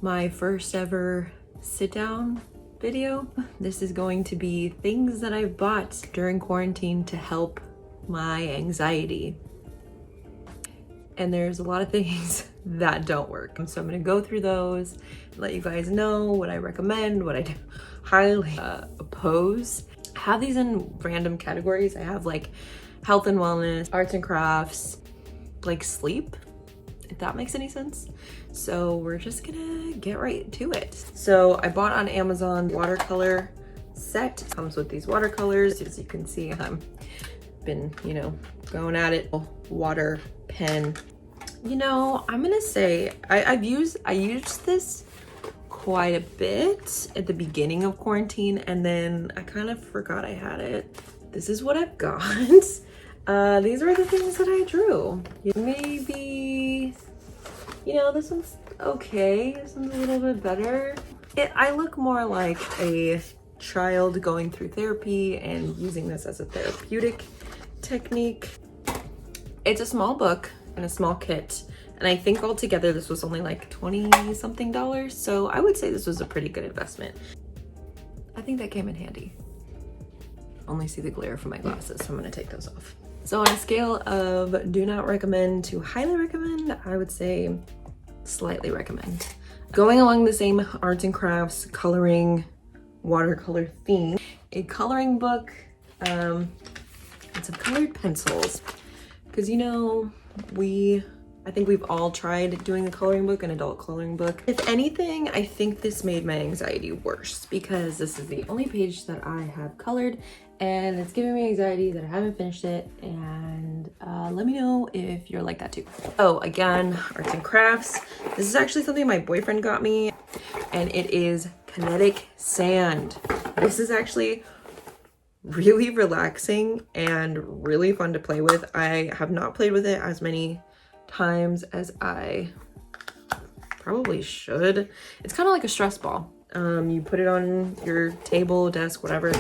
my first ever sit down video. This is going to be things that I've bought during quarantine to help my anxiety. And there's a lot of things that don't work. So I'm gonna go through those, let you guys know what I recommend, what I do highly oppose. I have these in random categories. I have like health and wellness, arts and crafts, like sleep, if that makes any sense. So we're just gonna get right to it. So I bought on Amazon watercolor set. It comes with these watercolors. As you can see, I've been, going at it. Water pen. I'm gonna say I used this quite a bit at the beginning of quarantine, and then I kind of forgot I had it. This is what I've got. These are the things that I drew. Maybe, this one's okay. This one's a little bit better. I look more like a child going through therapy and using this as a therapeutic technique. It's a small book and a small kit, and I think altogether this was only like $20 something, so I would say this was a pretty good investment. I think that came in handy. Only see the glare from my glasses, so I'm gonna take those off. So on a scale of do not recommend to highly recommend, I would say slightly recommend. Going along the same arts and crafts, coloring, watercolor theme, a coloring book, and some colored pencils. Because I think we've all tried doing a coloring book, an adult coloring book. If anything, I think this made my anxiety worse because this is the only page that I have colored and it's giving me anxiety that I haven't finished it. And let me know if you're like that too. Oh, again, arts and crafts. This is actually something my boyfriend got me, and it is Kinetic Sand. This is actually really relaxing and really fun to play with. I have not played with it as many times as I probably should. It's kind of like a stress ball. You put it on your table, desk, whatever,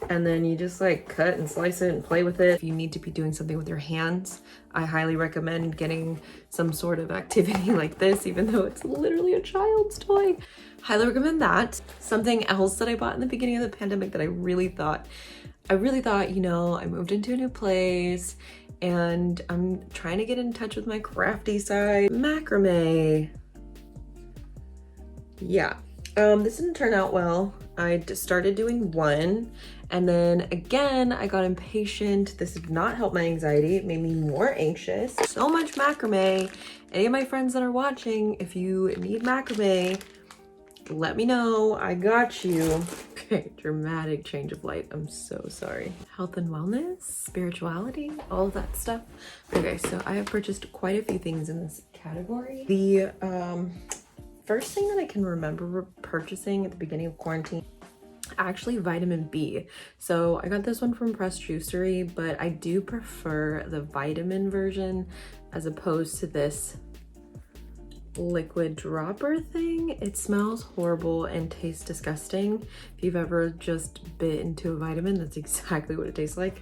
and then you just like cut and slice it and play with it. If you need to be doing something with your hands, I highly recommend getting some sort of activity like this, even though it's literally a child's toy. Highly recommend that. Something else that I bought in the beginning of the pandemic that I really thought, I moved into a new place and I'm trying to get in touch with my crafty side. Macrame. Yeah, this didn't turn out well. I just started doing one, and then again, I got impatient. This did not help my anxiety. It made me more anxious. So much macrame. Any of my friends that are watching, if you need macrame, let me know. I got you. Okay, dramatic change of light. I'm so sorry. Health and wellness, spirituality, all of that stuff. Okay, so I have purchased quite a few things in this category. The first thing that I can remember purchasing at the beginning of quarantine, actually vitamin B. So I got this one from Press Juicery, but I do prefer the vitamin version as opposed to this liquid dropper thing. It smells horrible and tastes disgusting. If you've ever just bit into a vitamin, that's exactly what it tastes like.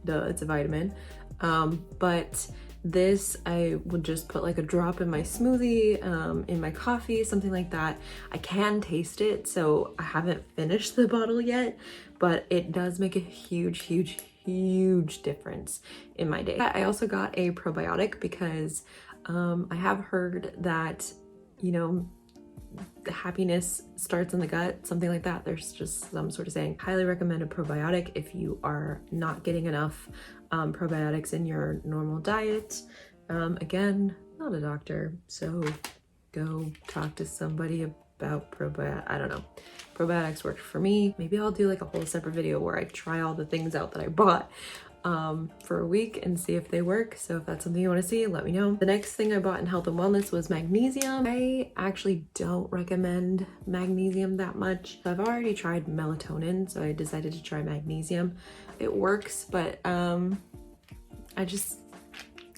Duh, it's a vitamin. But this, I would just put like a drop in my smoothie, in my coffee, something like that. I can taste it, so I haven't finished the bottle yet, but it does make a huge difference in my day. I also got a probiotic because I have heard that, the happiness starts in the gut, something like that. There's just some sort of saying. Highly recommend a probiotic if you are not getting enough probiotics in your normal diet. Again, not a doctor, so go talk to somebody about probiotics. I don't know. Probiotics worked for me. Maybe I'll do like a whole separate video where I try all the things out that I bought for a week and see if they work. So if that's something you want to see, let me know. The next thing I bought in health and wellness was magnesium. I actually don't recommend magnesium that much. I've already tried melatonin, so I decided to try magnesium. It works, but I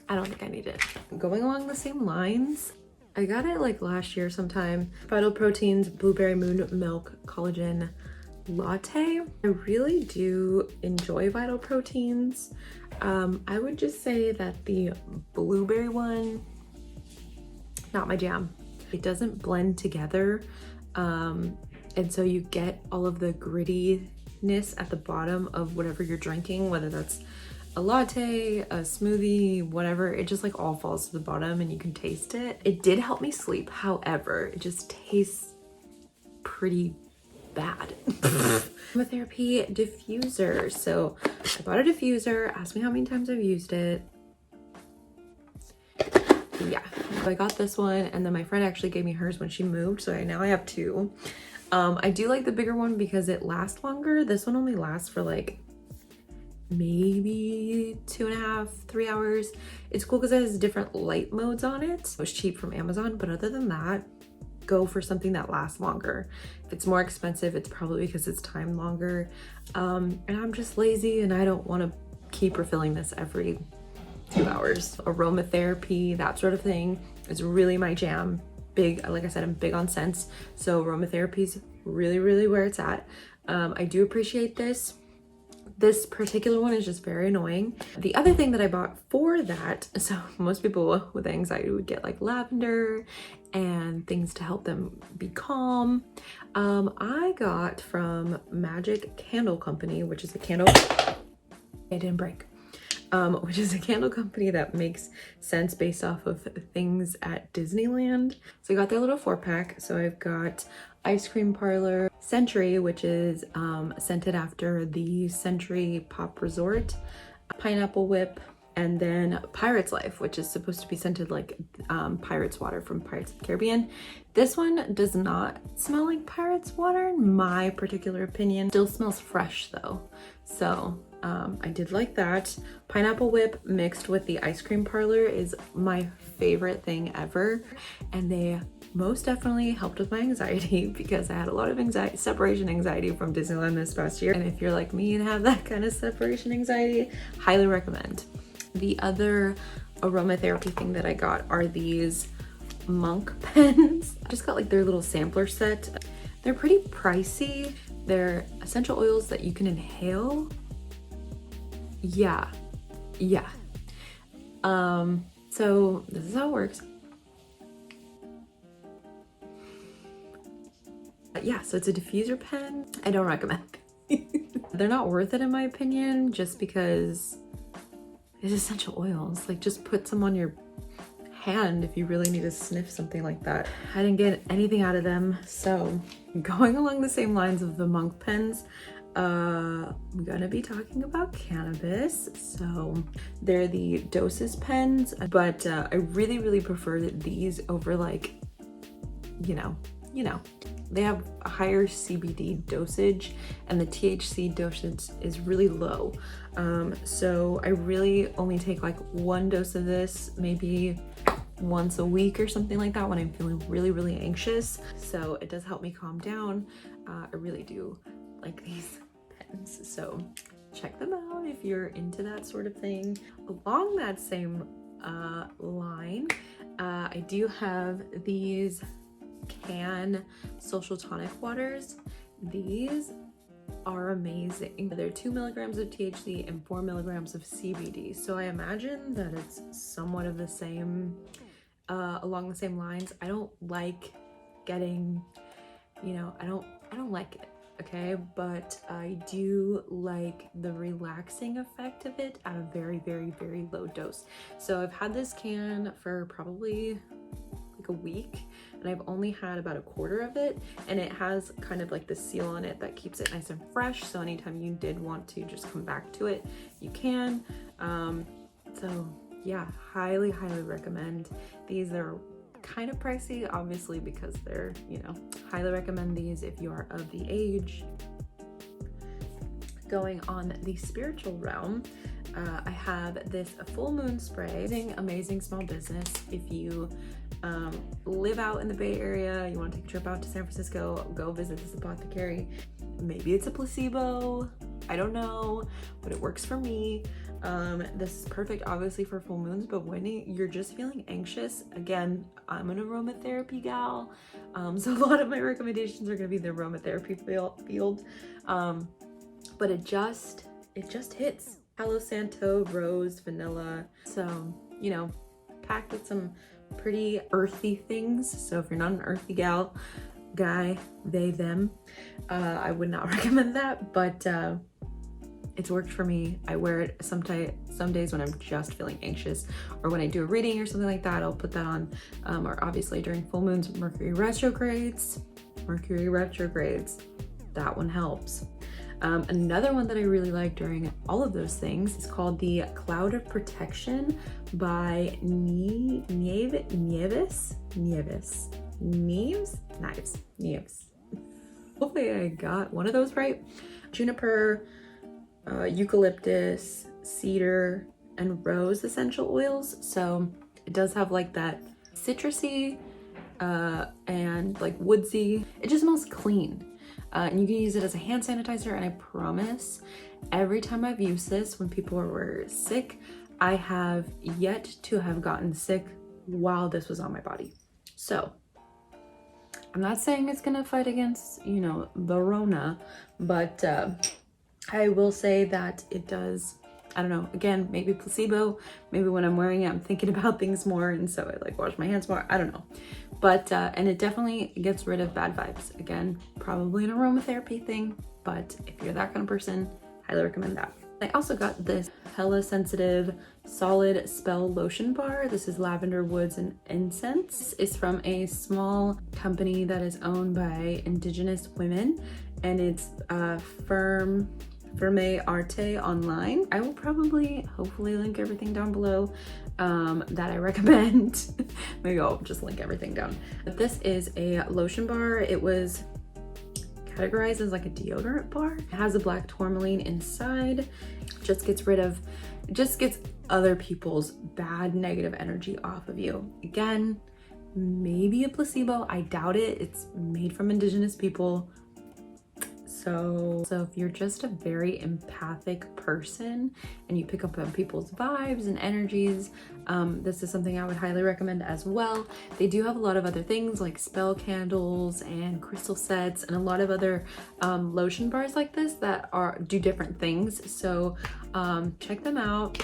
don't think I need it. Going along the same lines, I got it like last year sometime. Vital Proteins Blueberry Moon Milk Collagen Latte. I really do enjoy Vital Proteins. I would just say that the blueberry one, not my jam. it doesn't blend together. And so you get all of the grittiness at the bottom of whatever you're drinking, whether that's a latte, a smoothie, whatever. It just like all falls to the bottom and you can taste it. It did help me sleep. However, it just tastes pretty bad. Chemotherapy Diffuser. So I bought a diffuser. Ask me how many times I've used it. Yeah, so I got this one, and then my friend actually gave me hers when she moved, so now I have two. I do like the bigger one because it lasts longer. This one only lasts for like maybe 2.5, 3 hours. It's cool because it has different light modes on it. It was cheap from Amazon, but other than that, go for something that lasts longer. If it's more expensive, it's probably because it's timed longer. And I'm just lazy and I don't want to keep refilling this every 2 hours. Aromatherapy, that sort of thing is really my jam. Big, like I said, I'm big on scents, so aromatherapy is really where it's at. I do appreciate this. This particular one is just very annoying. The other thing that I bought for that, so most people with anxiety would get like lavender and things to help them be calm. I got from Magic Candle Company, which is a candle, it didn't break. Which is a candle company that makes scents based off of things at Disneyland. So I got their little 4-pack. So I've got Ice Cream Parlor, Century, which is scented after the Century Pop Resort, Pineapple Whip, and then Pirate's Life, which is supposed to be scented like Pirate's Water from Pirates of the Caribbean. This one does not smell like Pirate's Water in my particular opinion. Still smells fresh though. So I did like that. Pineapple Whip mixed with the Ice Cream Parlor is my favorite thing ever. And they most definitely helped with my anxiety because I had a lot of anxiety, separation anxiety from Disneyland this past year. And if you're like me and have that kind of separation anxiety, highly recommend. The other aromatherapy thing that I got are these Monq pens. I just got like their little sampler set. They're pretty pricey. They're essential oils that you can inhale. Yeah. So this is how it works. Yeah, so it's a diffuser pen. I don't recommend. They're not worth it in my opinion, just because it's essential oils. Like just put some on your hand if you really need to sniff something like that. I didn't get anything out of them. So going along the same lines of the Monq pens, I'm gonna be talking about cannabis. So they're the Dosist pens, but I really prefer these over like, you know, they have a higher CBD dosage and the THC dosage is really low. So I really only take like 1 dose of this, maybe once a week or something like that when I'm feeling really anxious. So it does help me calm down. I really do like these pens. So check them out if you're into that sort of thing. Along that same line, I do have these Cann social tonic waters. These are amazing. They're 2 milligrams of THC and 4 milligrams of CBD. So I imagine that it's somewhat of the same, along the same lines. I don't like getting, I don't like it, okay? But I do like the relaxing effect of it at a very low dose. So I've had this can for probably like a week, and I've only had about 1/4 of it, and it has kind of like the seal on it that keeps it nice and fresh, so anytime you did want to just come back to it, you can. So yeah, highly recommend. These are kind of pricey, obviously, because they're, highly recommend these if you are of the age. Going on the spiritual realm, I have this full moon spray. Amazing small business. If you live out in the Bay Area, you want to take a trip out to San Francisco, go visit this apothecary. Maybe it's a placebo, I don't know, but it works for me. This is perfect obviously for full moons, but when you're just feeling anxious, again, I'm an aromatherapy gal, so a lot of my recommendations are going to be the aromatherapy field, but it just hits. Palo Santo, rose, vanilla, so packed with some pretty earthy things. So if you're not an earthy guy, they, them, I would not recommend that, but it's worked for me. I wear it some days when I'm just feeling anxious, or when I do a reading or something like that, I'll put that on, or obviously during full moons, Mercury retrogrades, that one helps. Another one that I really like during all of those things is called the Cloud of Protection by Nieves. Hopefully I got one of those right. Juniper, eucalyptus, cedar, and rose essential oils. So it does have like that citrusy and like woodsy. It just smells clean. And you can use it as a hand sanitizer, and I promise every time I've used this when people were sick, I have yet to have gotten sick while this was on my body. So I'm not saying it's gonna fight against, you know, the Rona, but I will say that it does. I don't know, again, maybe placebo, maybe when I'm wearing it, I'm thinking about things more, and so I like wash my hands more, I don't know. But, and it definitely gets rid of bad vibes. Again, probably an aromatherapy thing, but if you're that kind of person, highly recommend that. I also got this hella sensitive solid spell lotion bar. This is lavender, woods, and incense. It's from a small company that is owned by indigenous women, and it's Ferme Arte online. I will probably, hopefully, link everything down below that I recommend. Maybe I'll just link everything down. But this is a lotion bar. It was categorized as like a deodorant bar. It has a black tourmaline inside. Just gets other people's bad negative energy off of you. Again, maybe a placebo. I doubt it. It's made from indigenous people. So if you're just a very empathic person and you pick up on people's vibes and energies, this is something I would highly recommend as well. They do have a lot of other things like spell candles and crystal sets and a lot of other lotion bars like this that do different things. So check them out.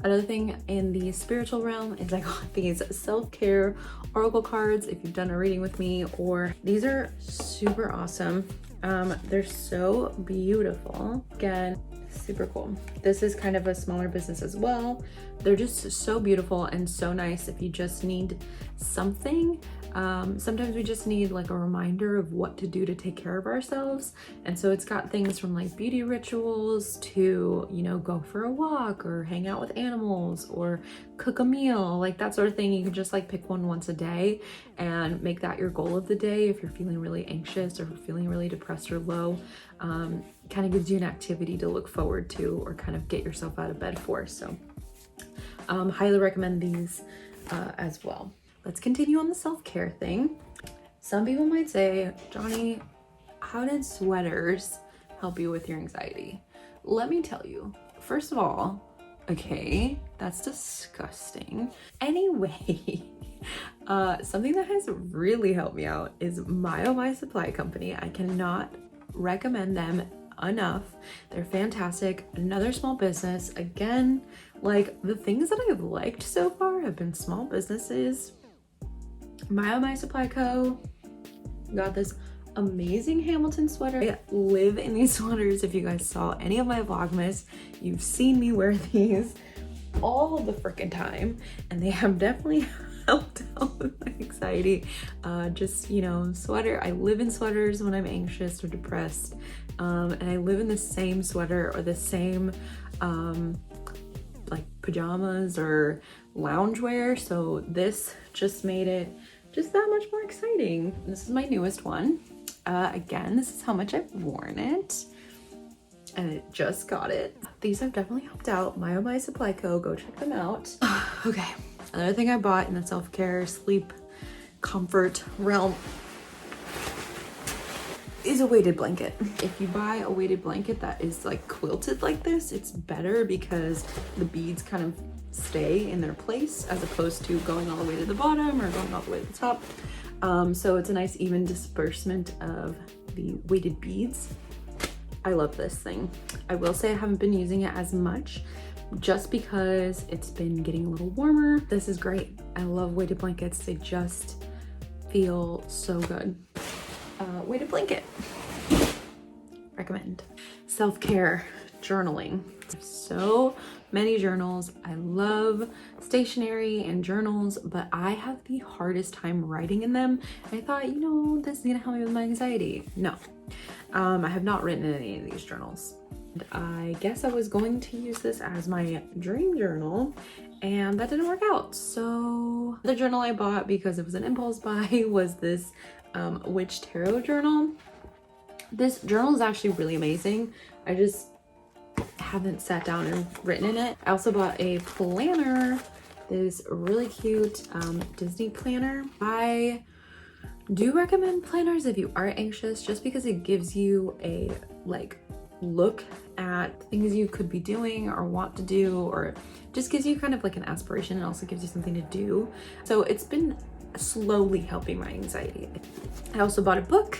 Another thing in the spiritual realm is I got these self-care oracle cards if you've done a reading with me, or these are super awesome. They're so beautiful. Again, super cool. This is kind of a smaller business as well. They're just so beautiful and so nice if you just need something. Sometimes we just need like a reminder of what to do to take care of ourselves. And so it's got things from like beauty rituals to, you know, go for a walk or hang out with animals or cook a meal, like that sort of thing. You can just like pick one once a day and make that your goal of the day if you're feeling really anxious or feeling really depressed or low. Kind of gives you an activity to look forward to or kind of get yourself out of bed for. So highly recommend these as well. Let's continue on the self-care thing. Some people might say, Johnny, how did sweaters help you with your anxiety? Let me tell you, first of all, okay, that's disgusting. Anyway, something that has really helped me out is My Supply Company. I cannot recommend them enough. They're fantastic. Another small business. Again, like the things that I've liked so far have been small businesses. My Supply Co. got this amazing Hamilton sweater. I live in these sweaters. If you guys saw any of my Vlogmas, you've seen me wear these all the freaking time, and they have definitely helped out with my anxiety. Just, you know, sweater. I live in sweaters when I'm anxious or depressed, and I live in the same sweater or the same like pajamas or loungewear. So this just made it just that much more exciting. This is my newest one. Again, this is how much I've worn it, and it just got it. These have definitely helped out. My Supply Co. Go check them out. Okay, another thing I bought in the self-care sleep comfort realm is a weighted blanket. If you buy a weighted blanket that is like quilted like this, it's better because the beads kind of stay in their place as opposed to going all the way to the bottom or going all the way to the top. So it's a nice even disbursement of the weighted beads. I love this thing. I will say I haven't been using it as much, just because it's been getting a little warmer. This is great. I love weighted blankets. They just feel so good. Weighted blanket. Recommend. Self-care journaling. So many journals. I love stationery and journals, but I have the hardest time writing in them. I thought, you know, this is gonna help me with my anxiety. No, I have not written in any of these journals. I guess I was going to use this as my dream journal, and that didn't work out. So the journal I bought because it was an impulse buy was this Witch Tarot journal. This journal is actually really amazing. I just haven't sat down and written in it. I also bought a planner, this really cute Disney planner. I do recommend planners if you are anxious, just because it gives you a look at things you could be doing or want to do, or just gives you kind of like an aspiration, and also gives you something to do. So it's been slowly helping my anxiety. I also bought a book.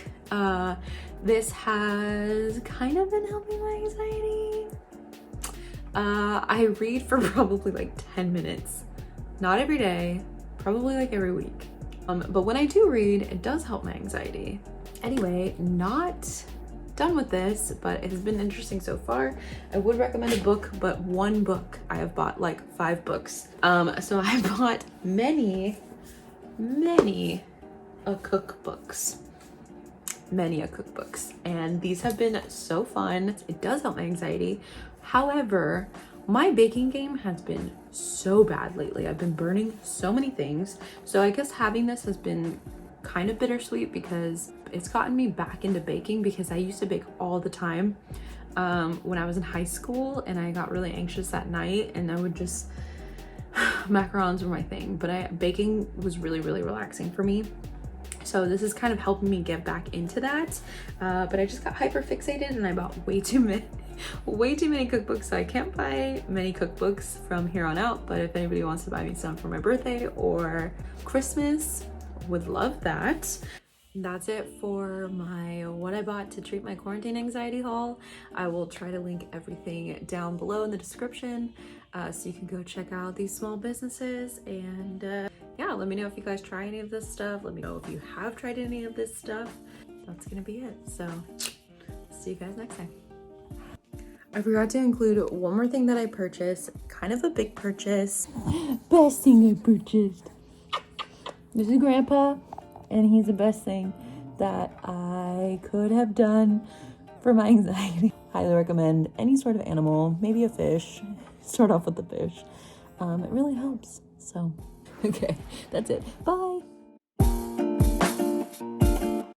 This has kind of been helping my anxiety. I read for probably like 10 minutes, not every day, probably like every week. But when I do read, it does help my anxiety. Anyway, not done with this, but it has been interesting so far. I would recommend a book, but one book. I have bought like 5 books. So I bought many cookbooks. And these have been so fun. It does help my anxiety. However, my baking game has been so bad lately. I've been burning so many things. So I guess having this has been kind of bittersweet, because it's gotten me back into baking, because I used to bake all the time when I was in high school, and I got really anxious at night, and I would just macarons were my thing. But baking was really relaxing for me. So this is kind of helping me get back into that. But I just got hyper fixated, and I bought way too many cookbooks. So I can't buy many cookbooks from here on out. But if anybody wants to buy me some for my birthday or Christmas, would love that. That's it for my what I bought to treat my quarantine anxiety haul. I will try to link everything down below in the description, so you can go check out these small businesses. And yeah, let me know if you guys try any of this stuff. Let me know if you have tried any of this stuff. That's gonna be it. So see you guys next time. I forgot to include one more thing that I purchased, kind of a big purchase. Best thing I purchased. This is Grandpa, and he's the best thing that I could have done for my anxiety. Highly recommend any sort of animal, maybe a fish. Start off with the fish. It really helps. So, okay, that's it. Bye.